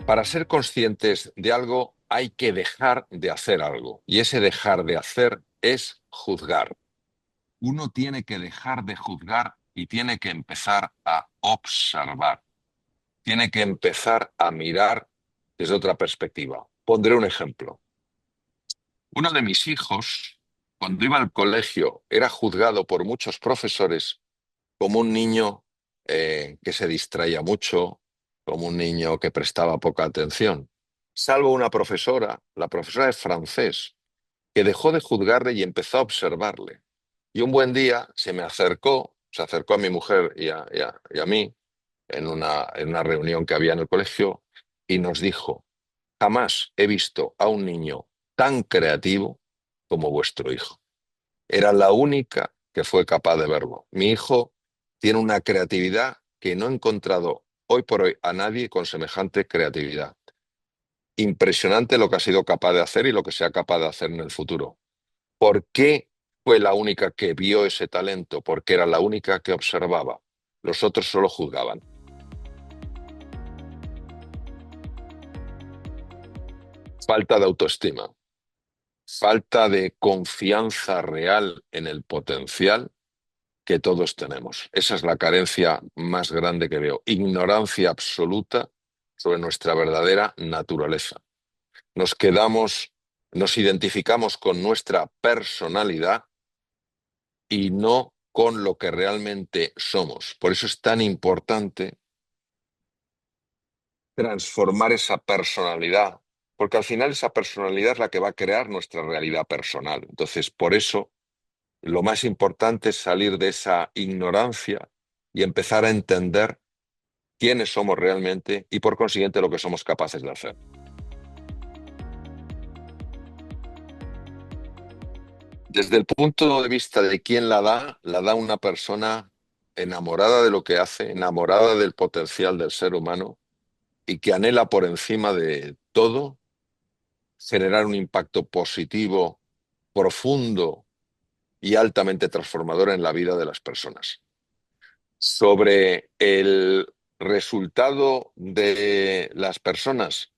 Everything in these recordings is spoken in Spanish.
Para ser conscientes de algo hay que dejar de hacer algo. Y ese dejar de hacer es juzgar. Uno tiene que dejar de juzgar y tiene que empezar a observar. Tiene que empezar a mirar desde otra perspectiva. Pondré un ejemplo. Uno de mis hijos, cuando iba al colegio, era juzgado por muchos profesores como un niño que se distraía mucho, como un niño que prestaba poca atención. Salvo una profesora, la profesora de francés, que dejó de juzgarle y empezó a observarle. Y un buen día se acercó a mi mujer y a mí en una reunión que había en el colegio y nos dijo, jamás he visto a un niño tan creativo como vuestro hijo. Era la única que fue capaz de verlo. Mi hijo tiene una creatividad que no he encontrado hoy por hoy a nadie con semejante creatividad. Impresionante lo que ha sido capaz de hacer y lo que sea capaz de hacer en el futuro. ¿Por qué fue la única que vio ese talento? Porque era la única que observaba. Los otros solo juzgaban. Falta de autoestima, falta de confianza real en el potencial que todos tenemos. Esa es la carencia más grande que veo. Ignorancia absoluta sobre nuestra verdadera naturaleza. Nos quedamos, nos identificamos con nuestra personalidad y no con lo que realmente somos. Por eso es tan importante transformar esa personalidad, porque al final esa personalidad es la que va a crear nuestra realidad personal. Entonces, por eso, lo más importante es salir de esa ignorancia y empezar a entender quiénes somos realmente y por consiguiente lo que somos capaces de hacer. Desde el punto de vista de quién la da una persona enamorada de lo que hace, enamorada del potencial del ser humano y que anhela por encima de todo generar un impacto positivo, profundo y altamente transformador en la vida de las personas. Sobre el resultado de las personas,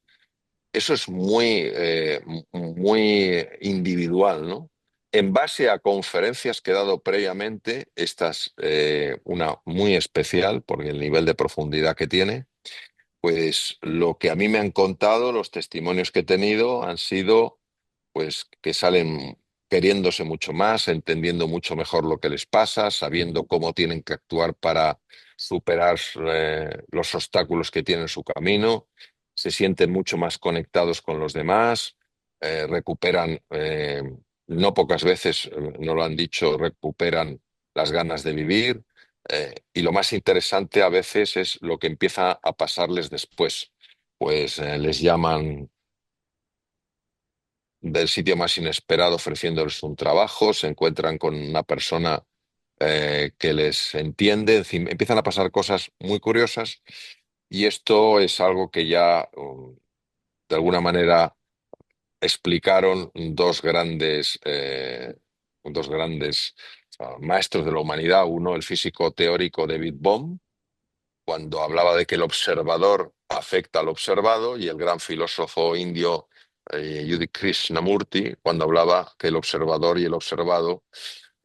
eso es muy individual, ¿no? En base a conferencias que he dado previamente, esta es una muy especial porque el nivel de profundidad que tiene, pues lo que a mí me han contado, los testimonios que he tenido han sido pues que salen queriéndose mucho más, entendiendo mucho mejor lo que les pasa, sabiendo cómo tienen que actuar para superar los obstáculos que tienen en su camino, se sienten mucho más conectados con los demás, recuperan, no pocas veces, no lo han dicho, recuperan las ganas de vivir. Y lo más interesante a veces es lo que empieza a pasarles después. Pues les llaman del sitio más inesperado ofreciéndoles un trabajo, se encuentran con una persona que les entiende, en fin, empiezan a pasar cosas muy curiosas y esto es algo que ya de alguna manera explicaron dos grandes maestros de la humanidad, uno el físico teórico David Bohm, cuando hablaba de que el observador afecta al observado, y el gran filósofo indio Judith Krishnamurti, cuando hablaba que el observador y el observado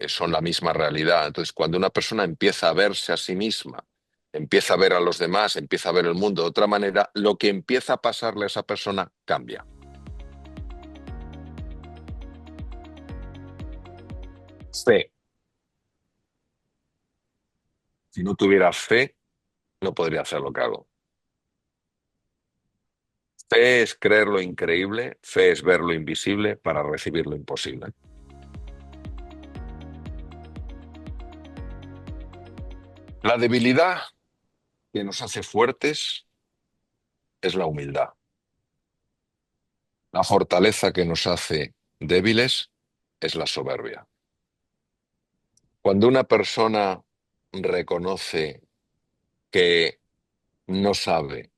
son la misma realidad. Entonces, cuando una persona empieza a verse a sí misma, empieza a ver a los demás, empieza a ver el mundo de otra manera, lo que empieza a pasarle a esa persona cambia. Fe. Si no tuviera fe, no podría hacer lo que hago. Fe es creer lo increíble, fe es ver lo invisible para recibir lo imposible. La debilidad que nos hace fuertes es la humildad. La fortaleza que nos hace débiles es la soberbia. Cuando una persona reconoce que no sabe,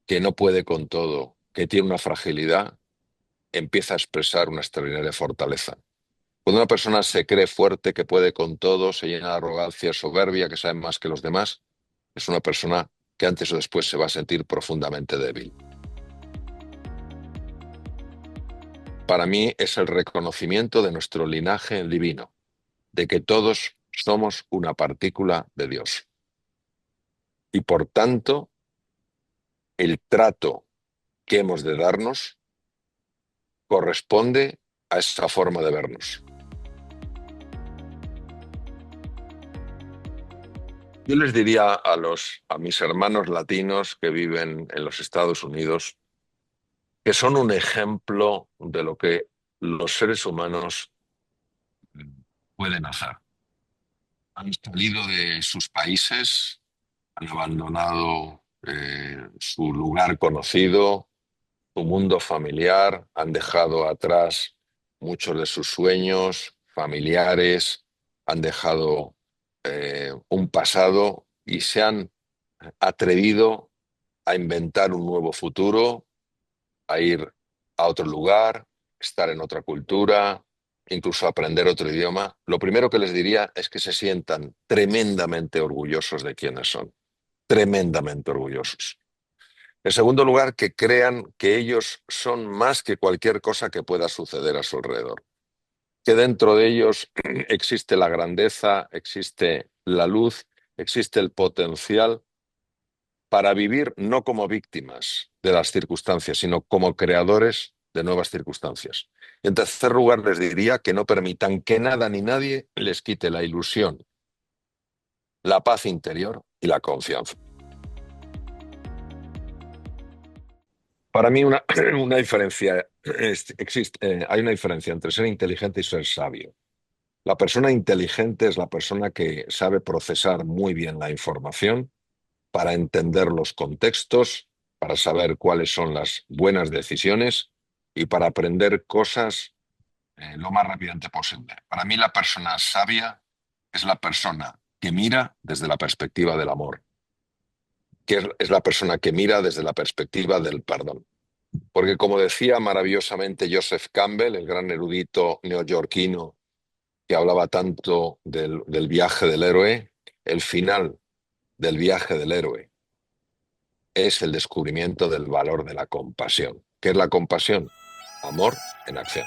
que no puede con todo, que tiene una fragilidad, empieza a expresar una extraordinaria fortaleza. Cuando una persona se cree fuerte, que puede con todo, se llena de arrogancia, soberbia, que sabe más que los demás, es una persona que antes o después se va a sentir profundamente débil. para mí es el reconocimiento de nuestro linaje divino, de que todos somos una partícula de Dios. Y por tanto, el trato que hemos de darnos corresponde a esa forma de vernos. Yo les diría a mis hermanos latinos que viven en los Estados Unidos que son un ejemplo de lo que los seres humanos pueden hacer. Han salido de sus países, han abandonado su lugar conocido, su mundo familiar, han dejado atrás muchos de sus sueños familiares, han dejado un pasado y se han atrevido a inventar un nuevo futuro, a ir a otro lugar, estar en otra cultura, incluso aprender otro idioma. Lo primero que les diría es que se sientan tremendamente orgullosos de quiénes son, tremendamente orgullosos. En segundo lugar, que crean que ellos son más que cualquier cosa que pueda suceder a su alrededor, que dentro de ellos existe la grandeza, existe la luz, existe el potencial para vivir no como víctimas de las circunstancias, sino como creadores de nuevas circunstancias. En tercer lugar, les diría que no permitan que nada ni nadie les quite la ilusión, la paz interior y la confianza. Para mí una diferencia existe, hay una diferencia entre ser inteligente y ser sabio. La persona inteligente es la persona que sabe procesar muy bien la información para entender los contextos, para saber cuáles son las buenas decisiones y para aprender cosas lo más rápidamente posible. Para mí la persona sabia es la persona que mira desde la perspectiva del amor, que es la persona que mira desde la perspectiva del perdón. Porque como decía maravillosamente Joseph Campbell, el gran erudito neoyorquino que hablaba tanto del viaje del héroe, el final del viaje del héroe es el descubrimiento del valor de la compasión. ¿Qué es la compasión? Amor en acción.